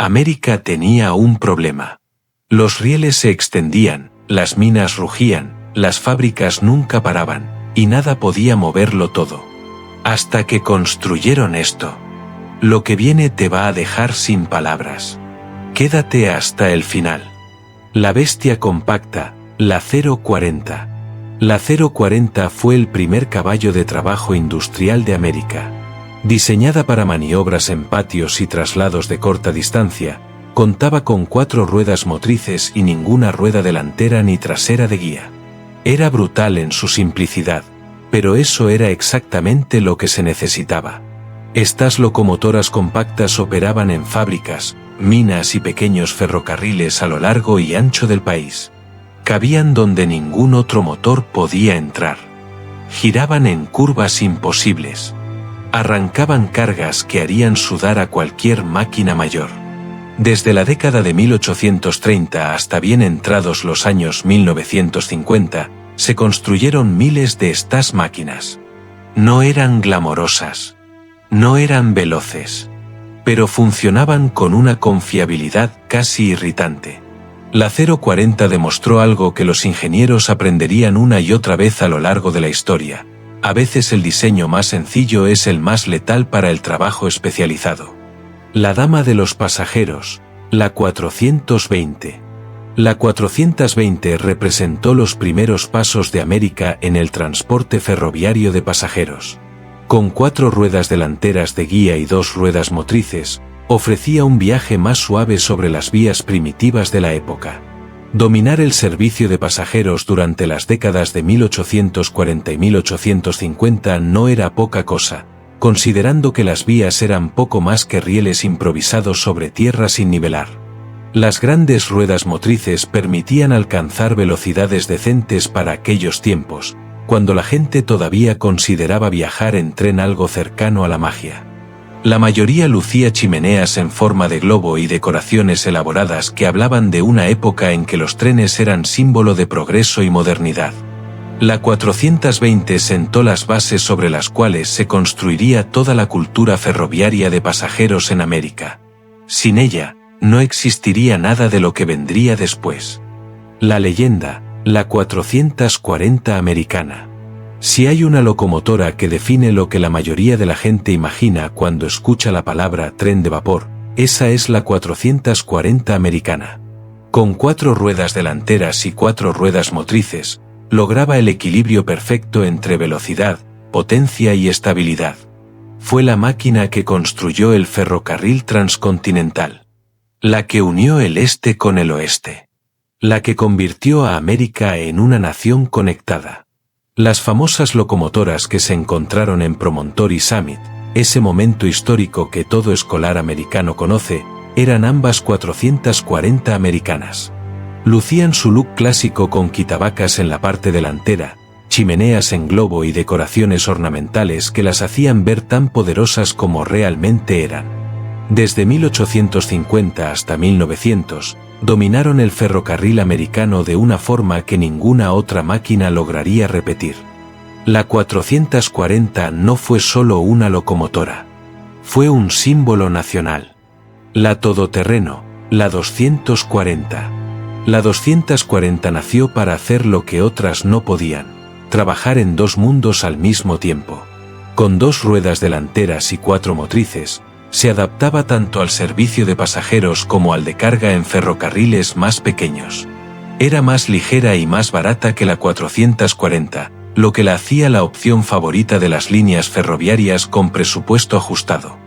América tenía un problema. Los rieles se extendían, las minas rugían, las fábricas nunca paraban, y nada podía moverlo todo. Hasta que construyeron esto. Lo que viene te va a dejar sin palabras. Quédate hasta el final. La bestia compacta, la 040. La 040 fue el primer caballo de trabajo industrial de América. Diseñada para maniobras en patios y traslados de corta distancia, contaba con 4 ruedas motrices y ninguna rueda delantera ni trasera de guía. Era brutal en su simplicidad, pero eso era exactamente lo que se necesitaba. Estas locomotoras compactas operaban en fábricas, minas y pequeños ferrocarriles a lo largo y ancho del país. Cabían donde ningún otro motor podía entrar. Giraban en curvas imposibles. Arrancaban cargas que harían sudar a cualquier máquina mayor. Desde la década de 1830 hasta bien entrados los años 1950, se construyeron miles de estas máquinas. No eran glamorosas. No eran veloces. Pero funcionaban con una confiabilidad casi irritante. La 040 demostró algo que los ingenieros aprenderían una y otra vez a lo largo de la historia. A veces el diseño más sencillo es el más letal para el trabajo especializado. La dama de los pasajeros, la 420. La 420 representó los primeros pasos de América en el transporte ferroviario de pasajeros. Con 4 ruedas delanteras de guía y 2 ruedas motrices, ofrecía un viaje más suave sobre las vías primitivas de la época. Dominar el servicio de pasajeros durante las décadas de 1840 y 1850 no era poca cosa, considerando que las vías eran poco más que rieles improvisados sobre tierra sin nivelar. Las grandes ruedas motrices permitían alcanzar velocidades decentes para aquellos tiempos, cuando la gente todavía consideraba viajar en tren algo cercano a la magia. La mayoría lucía chimeneas en forma de globo y decoraciones elaboradas que hablaban de una época en que los trenes eran símbolo de progreso y modernidad. La 420 sentó las bases sobre las cuales se construiría toda la cultura ferroviaria de pasajeros en América. Sin ella, no existiría nada de lo que vendría después. La leyenda, la 440 americana. Si hay una locomotora que define lo que la mayoría de la gente imagina cuando escucha la palabra tren de vapor, esa es la 440 americana. Con 4 ruedas delanteras y 4 ruedas motrices, lograba el equilibrio perfecto entre velocidad, potencia y estabilidad. Fue la máquina que construyó el ferrocarril transcontinental. La que unió el este con el oeste. La que convirtió a América en una nación conectada. Las famosas locomotoras que se encontraron en Promontory Summit, ese momento histórico que todo escolar americano conoce, eran ambas 440 americanas. Lucían su look clásico con quitabacas en la parte delantera, chimeneas en globo y decoraciones ornamentales que las hacían ver tan poderosas como realmente eran. Desde 1850 hasta 1900, dominaron el ferrocarril americano de una forma que ninguna otra máquina lograría repetir. La 440 no fue solo una locomotora. Fue un símbolo nacional. La todoterreno, la 240. La 240 nació para hacer lo que otras no podían, trabajar en 2 mundos al mismo tiempo. Con 2 ruedas delanteras y 4 motrices, se adaptaba tanto al servicio de pasajeros como al de carga en ferrocarriles más pequeños. Era más ligera y más barata que la 440, lo que la hacía la opción favorita de las líneas ferroviarias con presupuesto ajustado.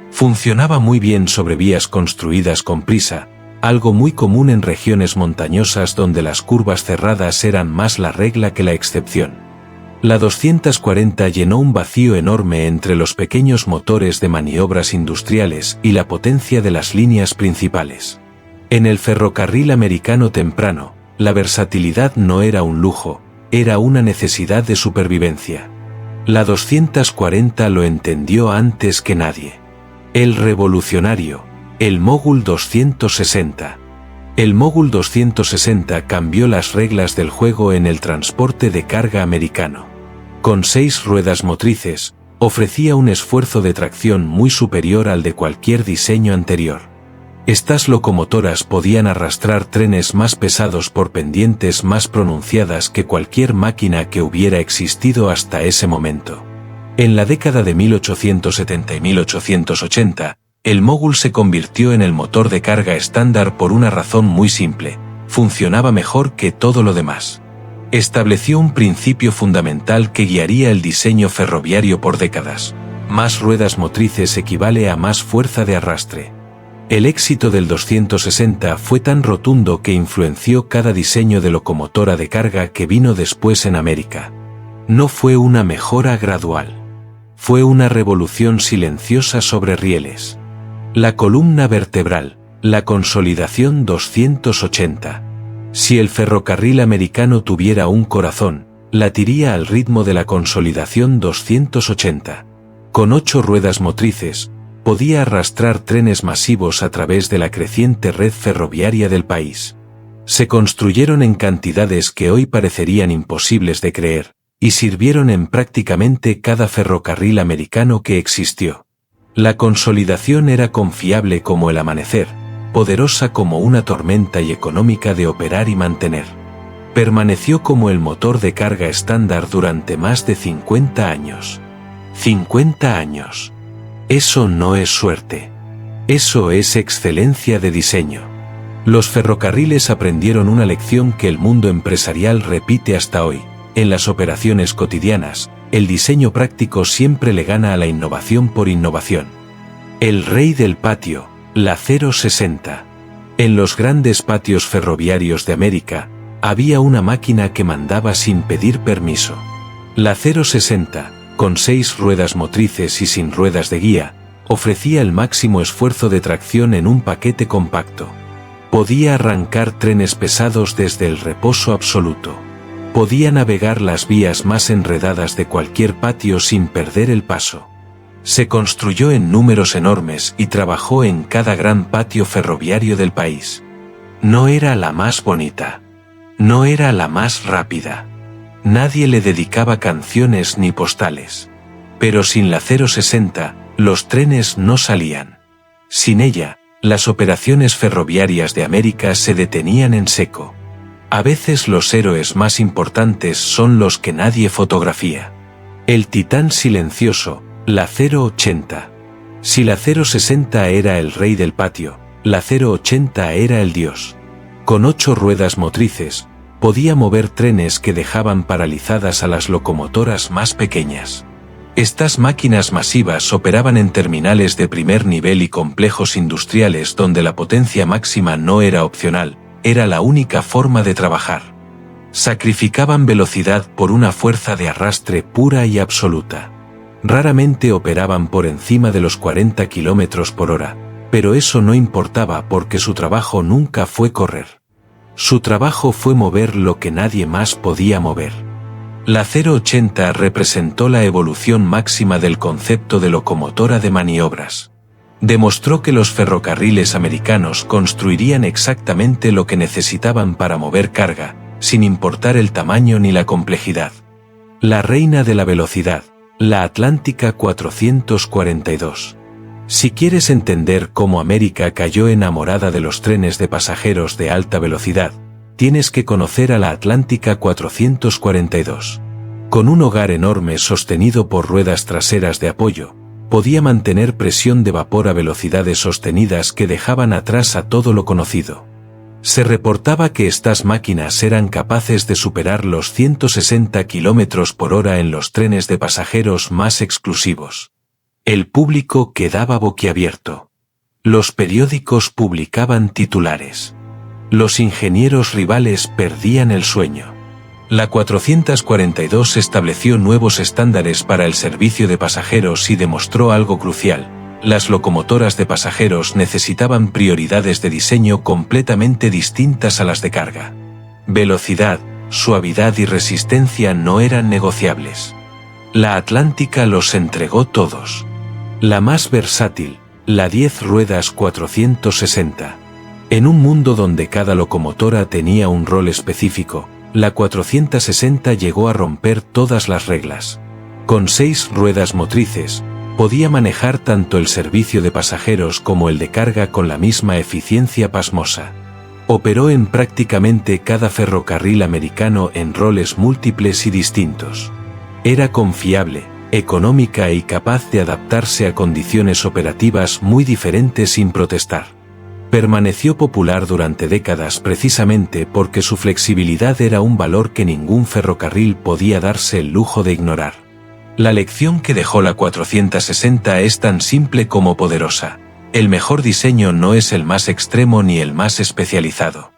Funcionaba muy bien sobre vías construidas con prisa, algo muy común en regiones montañosas donde las curvas cerradas eran más la regla que la excepción. La 240 llenó un vacío enorme entre los pequeños motores de maniobras industriales y la potencia de las líneas principales. En el ferrocarril americano temprano, la versatilidad no era un lujo, era una necesidad de supervivencia. La 240 lo entendió antes que nadie. El revolucionario, el Mogul 260. El Mogul 260 cambió las reglas del juego en el transporte de carga americano. Con 6 ruedas motrices, ofrecía un esfuerzo de tracción muy superior al de cualquier diseño anterior. Estas locomotoras podían arrastrar trenes más pesados por pendientes más pronunciadas que cualquier máquina que hubiera existido hasta ese momento. En la década de 1870 y 1880, el Mogul se convirtió en el motor de carga estándar por una razón muy simple: funcionaba mejor que todo lo demás. Estableció un principio fundamental que guiaría el diseño ferroviario por décadas: más ruedas motrices equivale a más fuerza de arrastre. El éxito del 260 fue tan rotundo que influenció cada diseño de locomotora de carga que vino después en América. No fue una mejora gradual. Fue una revolución silenciosa sobre rieles. La columna vertebral, la consolidación 280. Si el ferrocarril americano tuviera un corazón, latiría al ritmo de la consolidación 280. Con 8 ruedas motrices, podía arrastrar trenes masivos a través de la creciente red ferroviaria del país. Se construyeron en cantidades que hoy parecerían imposibles de creer, y sirvieron en prácticamente cada ferrocarril americano que existió. La consolidación era confiable como el amanecer, poderosa como una tormenta y económica de operar y mantener. Permaneció como el motor de carga estándar durante más de 50 años. 50 años. Eso no es suerte. Eso es excelencia de diseño. Los ferrocarriles aprendieron una lección que el mundo empresarial repite hasta hoy: en las operaciones cotidianas, el diseño práctico siempre le gana a la innovación por innovación. El rey del patio, la 060. En los grandes patios ferroviarios de América, había una máquina que mandaba sin pedir permiso. La 060, con 6 ruedas motrices y sin ruedas de guía, ofrecía el máximo esfuerzo de tracción en un paquete compacto. Podía arrancar trenes pesados desde el reposo absoluto. Podía navegar las vías más enredadas de cualquier patio sin perder el paso. Se construyó en números enormes y trabajó en cada gran patio ferroviario del país. No era la más bonita. No era la más rápida. Nadie le dedicaba canciones ni postales. Pero sin la 060, los trenes no salían. Sin ella, las operaciones ferroviarias de América se detenían en seco. A veces los héroes más importantes son los que nadie fotografía. El titán silencioso, la 080. Si la 060 era el rey del patio, la 080 era el dios. Con 8 ruedas motrices, podía mover trenes que dejaban paralizadas a las locomotoras más pequeñas. Estas máquinas masivas operaban en terminales de primer nivel y complejos industriales donde la potencia máxima no era opcional, era la única forma de trabajar. Sacrificaban velocidad por una fuerza de arrastre pura y absoluta. Raramente operaban por encima de los 40 km por hora, pero eso no importaba porque su trabajo nunca fue correr. Su trabajo fue mover lo que nadie más podía mover. La 080 representó la evolución máxima del concepto de locomotora de maniobras. Demostró que los ferrocarriles americanos construirían exactamente lo que necesitaban para mover carga, sin importar el tamaño ni la complejidad. La reina de la velocidad, la Atlántica 442. Si quieres entender cómo América cayó enamorada de los trenes de pasajeros de alta velocidad, tienes que conocer a la Atlántica 442. Con un hogar enorme sostenido por ruedas traseras de apoyo, podía mantener presión de vapor a velocidades sostenidas que dejaban atrás a todo lo conocido. Se reportaba que estas máquinas eran capaces de superar los 160 km por hora en los trenes de pasajeros más exclusivos. El público quedaba boquiabierto. Los periódicos publicaban titulares. Los ingenieros rivales perdían el sueño. La 442 estableció nuevos estándares para el servicio de pasajeros y demostró algo crucial: las locomotoras de pasajeros necesitaban prioridades de diseño completamente distintas a las de carga. Velocidad, suavidad y resistencia no eran negociables. La Atlántica los entregó todos. La más versátil, la 10 ruedas 460. En un mundo donde cada locomotora tenía un rol específico, la 460 llegó a romper todas las reglas. Con 6 ruedas motrices, Podía manejar tanto el servicio de pasajeros como el de carga con la misma eficiencia pasmosa. Operó en prácticamente cada ferrocarril americano en roles múltiples y distintos. Era confiable, económica y capaz de adaptarse a condiciones operativas muy diferentes sin protestar. Permaneció popular durante décadas precisamente porque su flexibilidad era un valor que ningún ferrocarril podía darse el lujo de ignorar. La lección que dejó la 460 es tan simple como poderosa. El mejor diseño no es el más extremo ni el más especializado.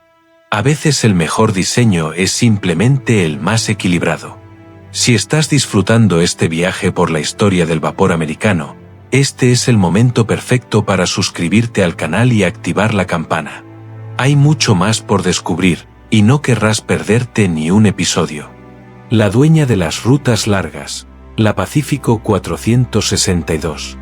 A veces el mejor diseño es simplemente el más equilibrado. Si estás disfrutando este viaje por la historia del vapor americano, este es el momento perfecto para suscribirte al canal y activar la campana. Hay mucho más por descubrir, y no querrás perderte ni un episodio. La dueña de las rutas largas, la Pacífico 462.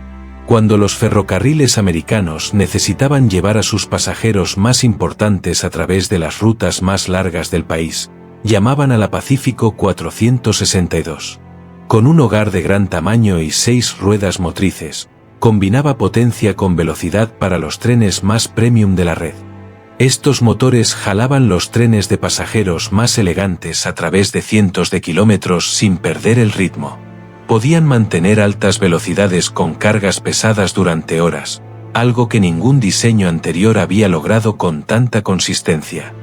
Cuando los ferrocarriles americanos necesitaban llevar a sus pasajeros más importantes a través de las rutas más largas del país, llamaban a la Pacífico 462. Con un hogar de gran tamaño y 6 ruedas motrices, combinaba potencia con velocidad para los trenes más premium de la red. Estos motores jalaban los trenes de pasajeros más elegantes a través de cientos de kilómetros sin perder el ritmo. Podían mantener altas velocidades con cargas pesadas durante horas, algo que ningún diseño anterior había logrado con tanta consistencia.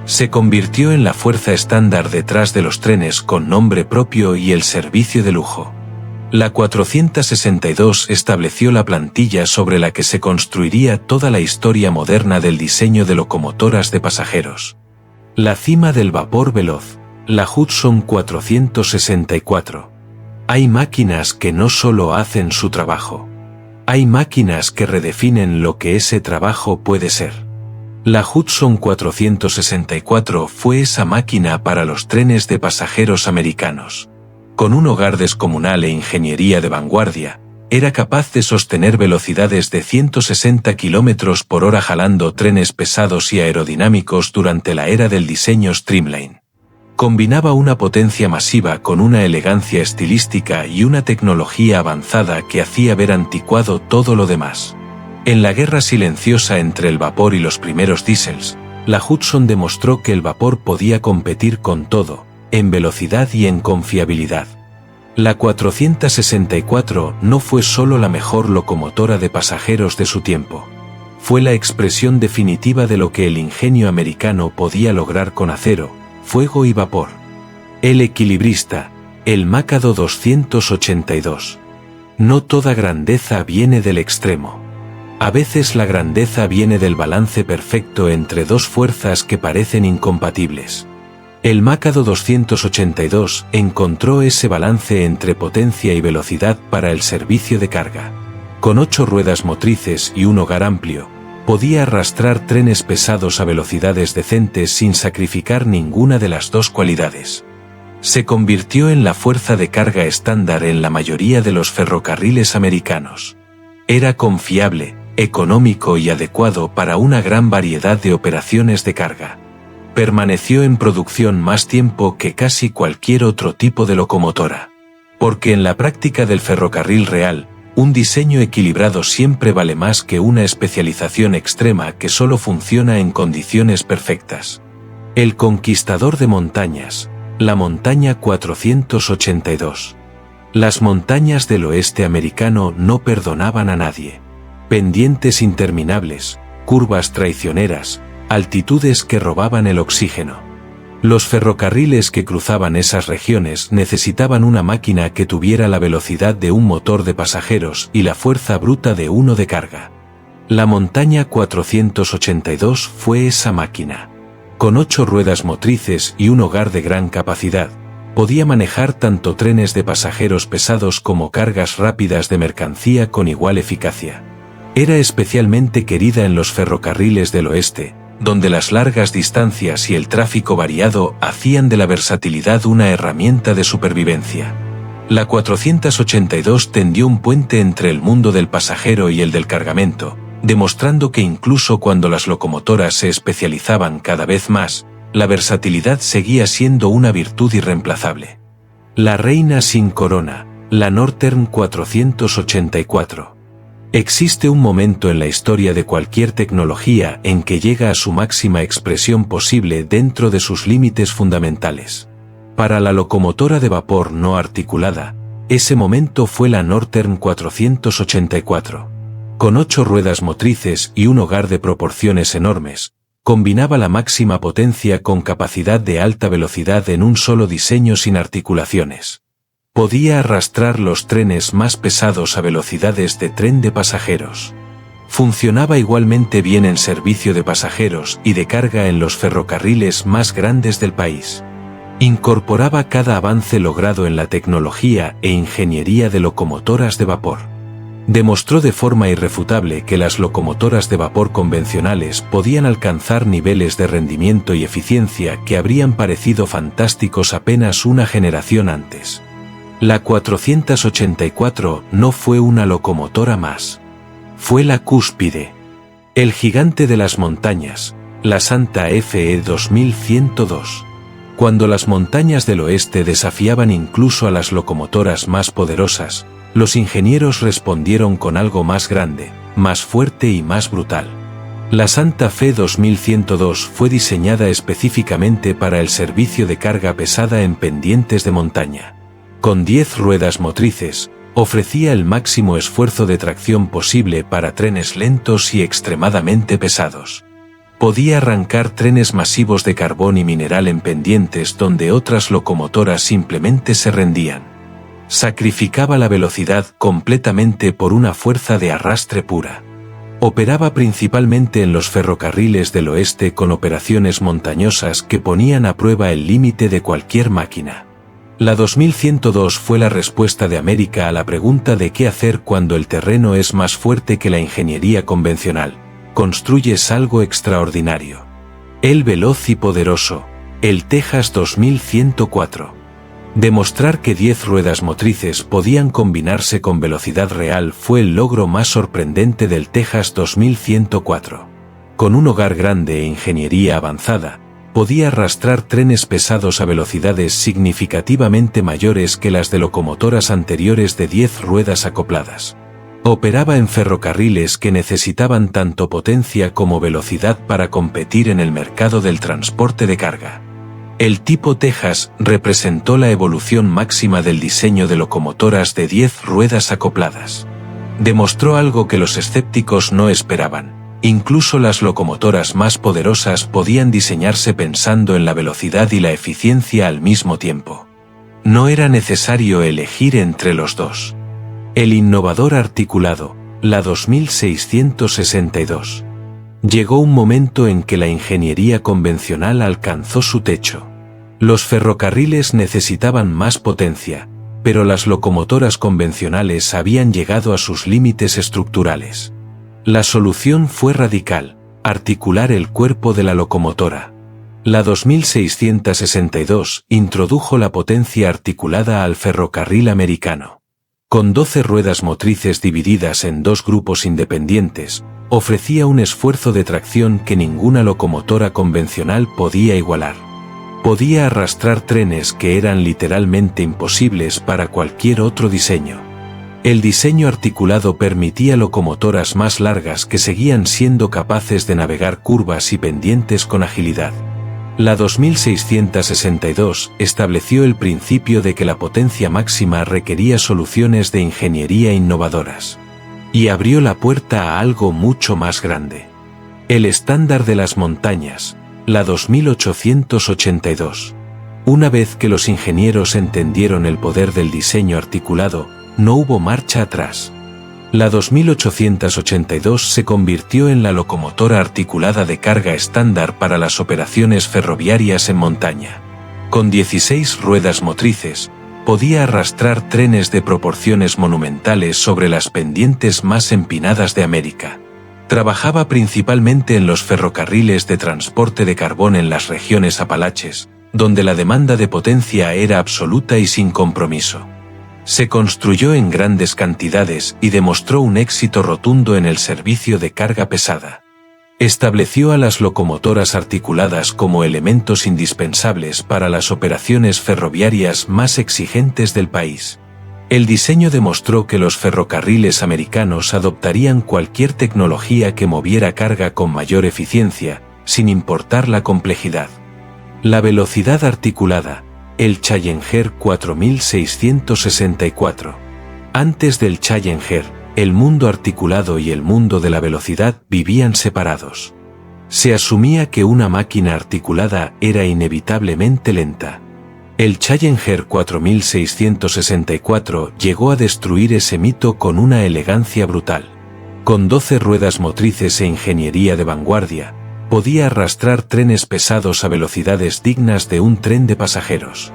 Se convirtió en la fuerza estándar detrás de los trenes con nombre propio y el servicio de lujo. La 462 estableció la plantilla sobre la que se construiría toda la historia moderna del diseño de locomotoras de pasajeros. La cima del vapor veloz, la Hudson 464. Hay máquinas que no solo hacen su trabajo. Hay máquinas que redefinen lo que ese trabajo puede ser. La Hudson 464 fue esa máquina para los trenes de pasajeros americanos. Con un hogar descomunal e ingeniería de vanguardia, era capaz de sostener velocidades de 160 km por hora jalando trenes pesados y aerodinámicos durante la era del diseño Streamline. Combinaba una potencia masiva con una elegancia estilística y una tecnología avanzada que hacía ver anticuado todo lo demás. En la guerra silenciosa entre el vapor y los primeros diésels, la Hudson demostró que el vapor podía competir con todo, en velocidad y en confiabilidad. La 464 no fue solo la mejor locomotora de pasajeros de su tiempo. Fue la expresión definitiva de lo que el ingenio americano podía lograr con acero, fuego y vapor. El equilibrista, el Macado 282. No toda grandeza viene del extremo. A veces la grandeza viene del balance perfecto entre dos fuerzas que parecen incompatibles. El Macado 282 encontró ese balance entre potencia y velocidad para el servicio de carga. Con 8 ruedas motrices y un hogar amplio, podía arrastrar trenes pesados a velocidades decentes sin sacrificar ninguna de las dos cualidades. Se convirtió en la fuerza de carga estándar en la mayoría de los ferrocarriles americanos. Era confiable, económico y adecuado para una gran variedad de operaciones de carga. Permaneció en producción más tiempo que casi cualquier otro tipo de locomotora. Porque en la práctica del ferrocarril real, un diseño equilibrado siempre vale más que una especialización extrema que solo funciona en condiciones perfectas. El conquistador de montañas, la montaña 482. Las montañas del oeste americano no perdonaban a nadie. Pendientes interminables, curvas traicioneras, altitudes que robaban el oxígeno. Los ferrocarriles que cruzaban esas regiones necesitaban una máquina que tuviera la velocidad de un motor de pasajeros y la fuerza bruta de uno de carga. La montaña 482 fue esa máquina. Con 8 ruedas motrices y un hogar de gran capacidad, podía manejar tanto trenes de pasajeros pesados como cargas rápidas de mercancía con igual eficacia. Era especialmente querida en los ferrocarriles del oeste, donde las largas distancias y el tráfico variado hacían de la versatilidad una herramienta de supervivencia. La 482 tendió un puente entre el mundo del pasajero y el del cargamento, demostrando que incluso cuando las locomotoras se especializaban cada vez más, la versatilidad seguía siendo una virtud irreemplazable. La reina sin corona, la Northern 484. Existe un momento en la historia de cualquier tecnología en que llega a su máxima expresión posible dentro de sus límites fundamentales. Para la locomotora de vapor no articulada, ese momento fue la Northern 484. Con 8 ruedas motrices y un hogar de proporciones enormes, combinaba la máxima potencia con capacidad de alta velocidad en un solo diseño sin articulaciones. Podía arrastrar los trenes más pesados a velocidades de tren de pasajeros. Funcionaba igualmente bien en servicio de pasajeros y de carga en los ferrocarriles más grandes del país. Incorporaba cada avance logrado en la tecnología e ingeniería de locomotoras de vapor. Demostró de forma irrefutable que las locomotoras de vapor convencionales podían alcanzar niveles de rendimiento y eficiencia que habrían parecido fantásticos apenas una generación antes. La 484 no fue una locomotora más. Fue la cúspide. El gigante de las montañas, la Santa Fe 2102. Cuando las montañas del oeste desafiaban incluso a las locomotoras más poderosas, los ingenieros respondieron con algo más grande, más fuerte y más brutal. La Santa Fe 2102 fue diseñada específicamente para el servicio de carga pesada en pendientes de montaña. Con 10 ruedas motrices, ofrecía el máximo esfuerzo de tracción posible para trenes lentos y extremadamente pesados. Podía arrancar trenes masivos de carbón y mineral en pendientes donde otras locomotoras simplemente se rendían. Sacrificaba la velocidad completamente por una fuerza de arrastre pura. Operaba principalmente en los ferrocarriles del oeste con operaciones montañosas que ponían a prueba el límite de cualquier máquina. La 2102 fue la respuesta de América a la pregunta de qué hacer cuando el terreno es más fuerte que la ingeniería convencional. Construyes algo extraordinario. El veloz y poderoso, el Texas 2104. Demostrar que 10 ruedas motrices podían combinarse con velocidad real fue el logro más sorprendente del Texas 2104. Con un hogar grande e ingeniería avanzada, podía arrastrar trenes pesados a velocidades significativamente mayores que las de locomotoras anteriores de 10 ruedas acopladas. Operaba en ferrocarriles que necesitaban tanto potencia como velocidad para competir en el mercado del transporte de carga. El tipo Texas representó la evolución máxima del diseño de locomotoras de 10 ruedas acopladas. Demostró algo que los escépticos no esperaban. Incluso las locomotoras más poderosas podían diseñarse pensando en la velocidad y la eficiencia al mismo tiempo. No era necesario elegir entre los dos. El innovador articulado, la 2662. Llegó un momento en que la ingeniería convencional alcanzó su techo. Los ferrocarriles necesitaban más potencia, pero las locomotoras convencionales habían llegado a sus límites estructurales. La solución fue radical: articular el cuerpo de la locomotora. La 2662 introdujo la potencia articulada al ferrocarril americano. Con 12 ruedas motrices divididas en 2 grupos independientes, ofrecía un esfuerzo de tracción que ninguna locomotora convencional podía igualar. Podía arrastrar trenes que eran literalmente imposibles para cualquier otro diseño. El diseño articulado permitía locomotoras más largas que seguían siendo capaces de navegar curvas y pendientes con agilidad. La 2662 estableció el principio de que la potencia máxima requería soluciones de ingeniería innovadoras. Y abrió la puerta a algo mucho más grande. El estándar de las montañas, la 2882. Una vez que los ingenieros entendieron el poder del diseño articulado, no hubo marcha atrás. La 2882 se convirtió en la locomotora articulada de carga estándar para las operaciones ferroviarias en montaña. Con 16 ruedas motrices, podía arrastrar trenes de proporciones monumentales sobre las pendientes más empinadas de América. Trabajaba principalmente en los ferrocarriles de transporte de carbón en las regiones Apalaches, donde la demanda de potencia era absoluta y sin compromiso. Se construyó en grandes cantidades y demostró un éxito rotundo en el servicio de carga pesada. Estableció a las locomotoras articuladas como elementos indispensables para las operaciones ferroviarias más exigentes del país. El diseño demostró que los ferrocarriles americanos adoptarían cualquier tecnología que moviera carga con mayor eficiencia, sin importar la complejidad. La velocidad articulada, el Challenger 4664. Antes del Challenger, el mundo articulado y el mundo de la velocidad vivían separados. Se asumía que una máquina articulada era inevitablemente lenta. El Challenger 4664 llegó a destruir ese mito con una elegancia brutal. Con 12 ruedas motrices e ingeniería de vanguardia, podía arrastrar trenes pesados a velocidades dignas de un tren de pasajeros.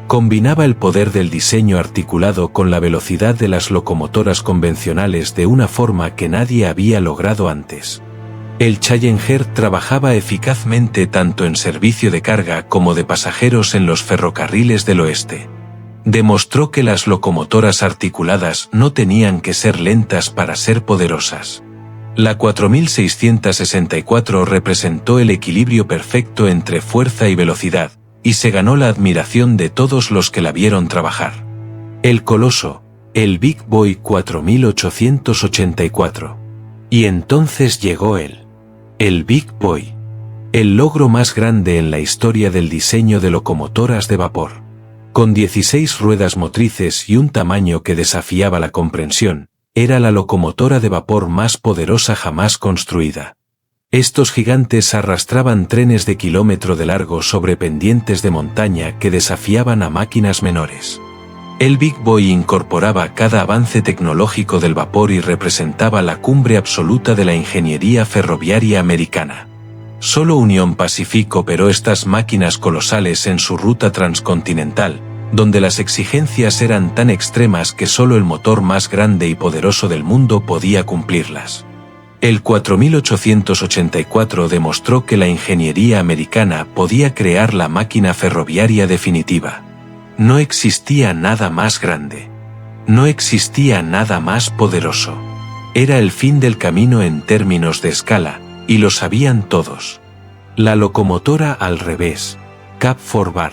Combinaba el poder del diseño articulado con la velocidad de las locomotoras convencionales de una forma que nadie había logrado antes. El Challenger trabajaba eficazmente tanto en servicio de carga como de pasajeros en los ferrocarriles del oeste. Demostró que las locomotoras articuladas no tenían que ser lentas para ser poderosas. La 4664 representó el equilibrio perfecto entre fuerza y velocidad, y se ganó la admiración de todos los que la vieron trabajar. El coloso, el Big Boy 4884. Y entonces llegó el Big Boy, el logro más grande en la historia del diseño de locomotoras de vapor. Con 16 ruedas motrices y un tamaño que desafiaba la comprensión, era la locomotora de vapor más poderosa jamás construida. Estos gigantes arrastraban trenes de kilómetro de largo sobre pendientes de montaña que desafiaban a máquinas menores. El Big Boy incorporaba cada avance tecnológico del vapor y representaba la cumbre absoluta de la ingeniería ferroviaria americana. Solo Union Pacific operó estas máquinas colosales en su ruta transcontinental, donde las exigencias eran tan extremas que solo el motor más grande y poderoso del mundo podía cumplirlas. El 4884 demostró que la ingeniería americana podía crear la máquina ferroviaria definitiva. No existía nada más grande. No existía nada más poderoso. Era el fin del camino en términos de escala, y lo sabían todos. La locomotora al revés, cab forward.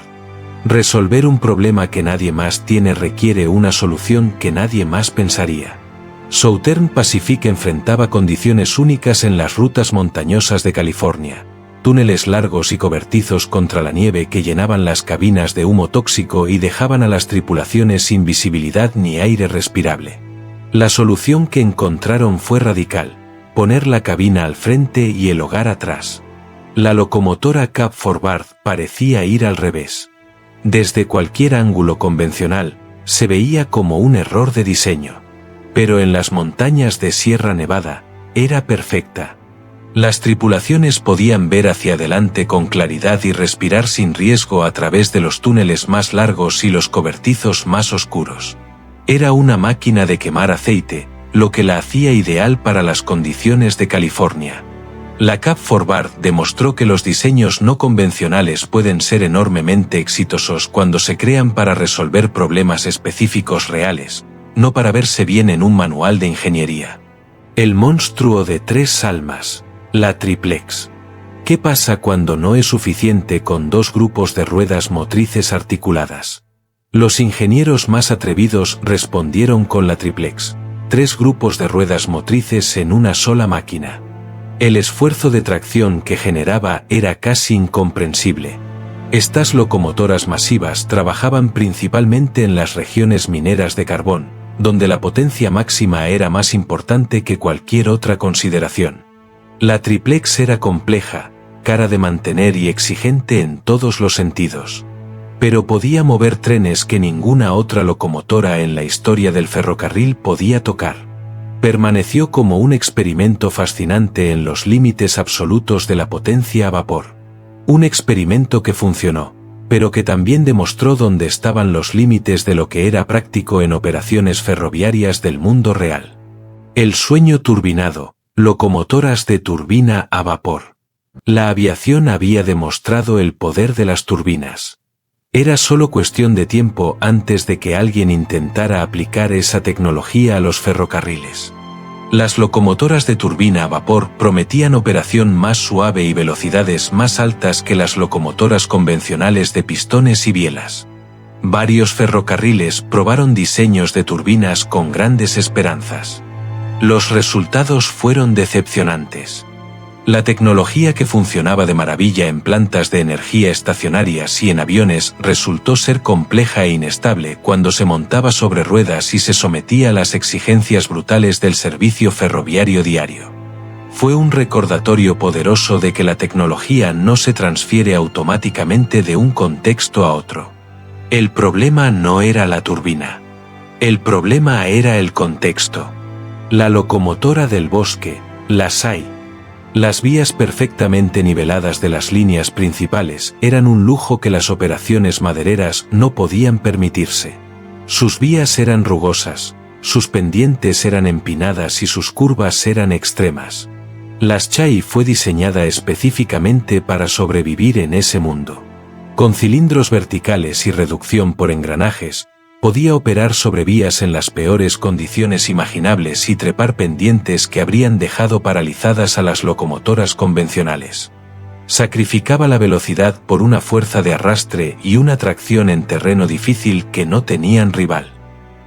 Resolver un problema que nadie más tiene requiere una solución que nadie más pensaría. Southern Pacific enfrentaba condiciones únicas en las rutas montañosas de California. Túneles largos y cobertizos contra la nieve que llenaban las cabinas de humo tóxico y dejaban a las tripulaciones sin visibilidad ni aire respirable. La solución que encontraron fue radical: poner la cabina al frente y el hogar atrás. La locomotora cab forward parecía ir al revés. Desde cualquier ángulo convencional, se veía como un error de diseño. Pero en las montañas de Sierra Nevada, era perfecta. Las tripulaciones podían ver hacia adelante con claridad y respirar sin riesgo a través de los túneles más largos y los cobertizos más oscuros. Era una máquina de quemar aceite, lo que la hacía ideal para las condiciones de California. La cab forward demostró que los diseños no convencionales pueden ser enormemente exitosos cuando se crean para resolver problemas específicos reales, no para verse bien en un manual de ingeniería. El monstruo de 3 almas. La triplex. ¿Qué pasa cuando no es suficiente con 2 grupos de ruedas motrices articuladas? Los ingenieros más atrevidos respondieron con la triplex: 3 grupos de ruedas motrices en una sola máquina. El esfuerzo de tracción que generaba era casi incomprensible. Estas locomotoras masivas trabajaban principalmente en las regiones mineras de carbón, donde la potencia máxima era más importante que cualquier otra consideración. La triplex era compleja, cara de mantener y exigente en todos los sentidos. Pero podía mover trenes que ninguna otra locomotora en la historia del ferrocarril podía tocar. Permaneció como un experimento fascinante en los límites absolutos de la potencia a vapor. Un experimento que funcionó, pero que también demostró dónde estaban los límites de lo que era práctico en operaciones ferroviarias del mundo real. El sueño turbinado. Locomotoras de turbina a vapor. La aviación había demostrado el poder de las turbinas. Era solo cuestión de tiempo antes de que alguien intentara aplicar esa tecnología a los ferrocarriles. Las locomotoras de turbina a vapor prometían operación más suave y velocidades más altas que las locomotoras convencionales de pistones y bielas. Varios ferrocarriles probaron diseños de turbinas con grandes esperanzas. Los resultados fueron decepcionantes. La tecnología que funcionaba de maravilla en plantas de energía estacionarias y en aviones resultó ser compleja e inestable cuando se montaba sobre ruedas y se sometía a las exigencias brutales del servicio ferroviario diario. Fue un recordatorio poderoso de que la tecnología no se transfiere automáticamente de un contexto a otro. El problema no era la turbina. El problema era el contexto. La locomotora del bosque, la SAI. Las vías perfectamente niveladas de las líneas principales eran un lujo que las operaciones madereras no podían permitirse. Sus vías eran rugosas, sus pendientes eran empinadas y sus curvas eran extremas. La SAI fue diseñada específicamente para sobrevivir en ese mundo. Con cilindros verticales y reducción por engranajes, podía operar sobre vías en las peores condiciones imaginables y trepar pendientes que habrían dejado paralizadas a las locomotoras convencionales. Sacrificaba la velocidad por una fuerza de arrastre y una tracción en terreno difícil que no tenían rival.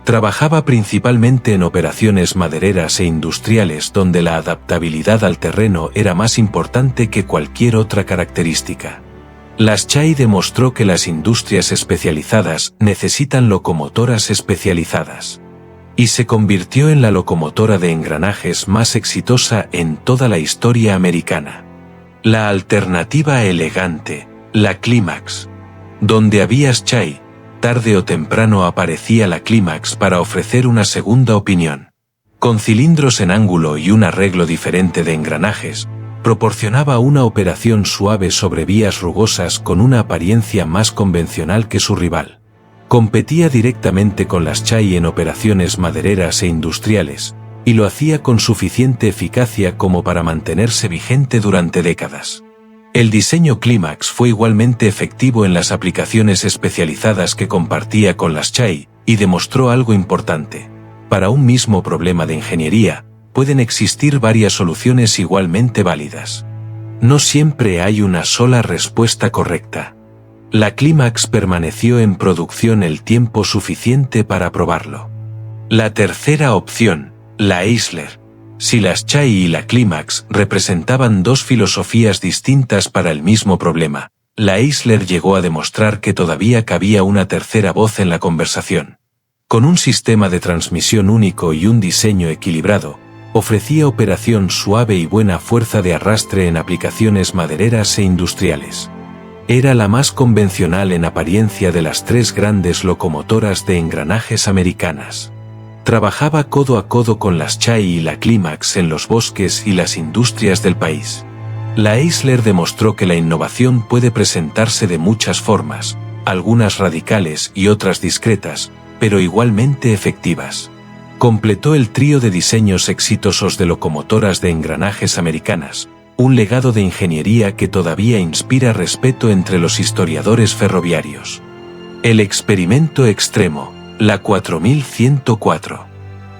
Trabajaba principalmente en operaciones madereras e industriales donde la adaptabilidad al terreno era más importante que cualquier otra característica. La SAI demostró que las industrias especializadas necesitan locomotoras especializadas. Y se convirtió en la locomotora de engranajes más exitosa en toda la historia americana. La alternativa elegante, la Climax. Donde había SAI, tarde o temprano aparecía la Climax para ofrecer una segunda opinión. Con cilindros en ángulo y un arreglo diferente de engranajes, proporcionaba una operación suave sobre vías rugosas con una apariencia más convencional que su rival. Competía directamente con las SAI en operaciones madereras e industriales, y lo hacía con suficiente eficacia como para mantenerse vigente durante décadas. El diseño Climax fue igualmente efectivo en las aplicaciones especializadas que compartía con las SAI, y demostró algo importante. Para un mismo problema de ingeniería, pueden existir varias soluciones igualmente válidas. No siempre hay una sola respuesta correcta. La Climax permaneció en producción el tiempo suficiente para probarlo. La tercera opción, la Eisler. Si la SAI y la Climax representaban dos filosofías distintas para el mismo problema, la Eisler llegó a demostrar que todavía cabía una tercera voz en la conversación. Con un sistema de transmisión único y un diseño equilibrado, ofrecía operación suave y buena fuerza de arrastre en aplicaciones madereras e industriales. Era la más convencional en apariencia de las tres grandes locomotoras de engranajes americanas. Trabajaba codo a codo con las SAI y la Climax en los bosques y las industrias del país. La Eisler demostró que la innovación puede presentarse de muchas formas, algunas radicales y otras discretas, pero igualmente efectivas. Completó el trío de diseños exitosos de locomotoras de engranajes americanas, un legado de ingeniería que todavía inspira respeto entre los historiadores ferroviarios. El experimento extremo, la 4104.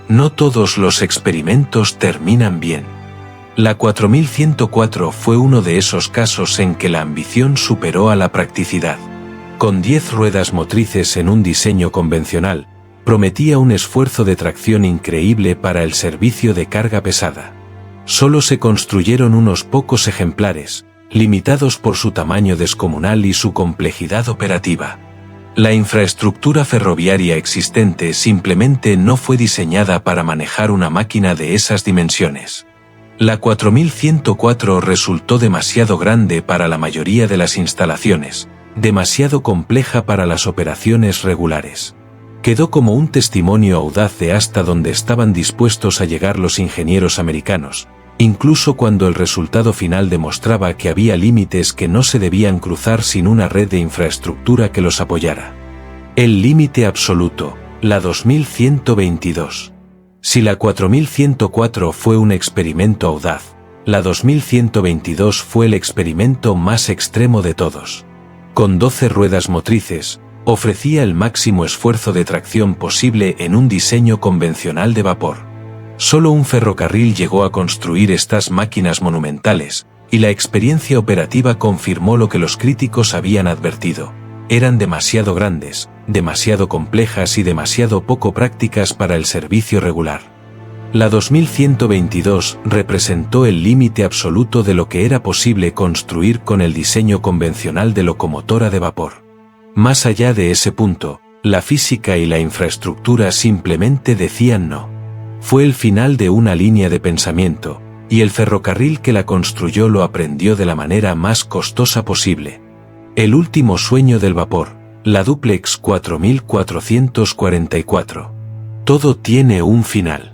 No todos los experimentos terminan bien. La 4104 fue uno de esos casos en que la ambición superó a la practicidad. Con 10 ruedas motrices en un diseño convencional, prometía un esfuerzo de tracción increíble para el servicio de carga pesada. Solo se construyeron unos pocos ejemplares, limitados por su tamaño descomunal y su complejidad operativa. La infraestructura ferroviaria existente simplemente no fue diseñada para manejar una máquina de esas dimensiones. La 4104 resultó demasiado grande para la mayoría de las instalaciones, demasiado compleja para las operaciones regulares. Quedó como un testimonio audaz de hasta dónde estaban dispuestos a llegar los ingenieros americanos, incluso cuando el resultado final demostraba que había límites que no se debían cruzar sin una red de infraestructura que los apoyara. El límite absoluto, la 2122. Si la 4104 fue un experimento audaz, la 2122 fue el experimento más extremo de todos. Con 12 ruedas motrices, ofrecía el máximo esfuerzo de tracción posible en un diseño convencional de vapor. Solo un ferrocarril llegó a construir estas máquinas monumentales, y la experiencia operativa confirmó lo que los críticos habían advertido. eran demasiado grandes, demasiado complejas y demasiado poco prácticas para el servicio regular. La 2122 representó el límite absoluto de lo que era posible construir con el diseño convencional de locomotora de vapor. Más allá de ese punto, la física y la infraestructura simplemente decían no. Fue el final de una línea de pensamiento, y el ferrocarril que la construyó lo aprendió de la manera más costosa posible. El último sueño del vapor, la Duplex 4444. Todo tiene un final.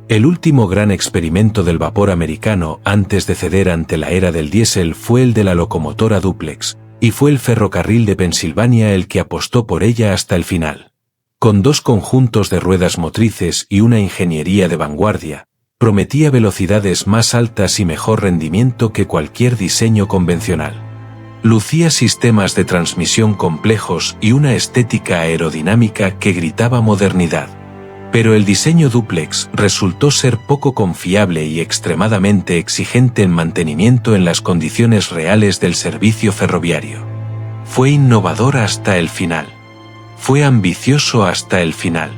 El último gran experimento del vapor americano antes de ceder ante la era del diésel fue el de la locomotora Duplex, y fue el ferrocarril de Pensilvania el que apostó por ella hasta el final. Con 2 conjuntos de ruedas motrices y una ingeniería de vanguardia, prometía velocidades más altas y mejor rendimiento que cualquier diseño convencional. Lucía sistemas de transmisión complejos y una estética aerodinámica que gritaba modernidad. Pero el diseño Duplex resultó ser poco confiable y extremadamente exigente en mantenimiento en las condiciones reales del servicio ferroviario. Fue innovador hasta el final. Fue ambicioso hasta el final.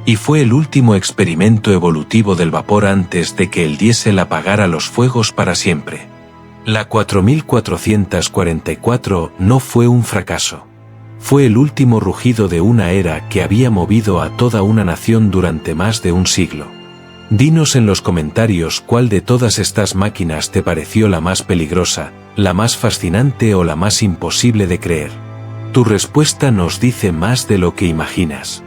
Y fue el último experimento evolutivo del vapor antes de que el diésel apagara los fuegos para siempre. La 4444 no fue un fracaso. Fue el último rugido de una era que había movido a toda una nación durante más de un siglo. Dinos en los comentarios cuál de todas estas máquinas te pareció la más peligrosa, la más fascinante o la más imposible de creer. Tu respuesta nos dice más de lo que imaginas.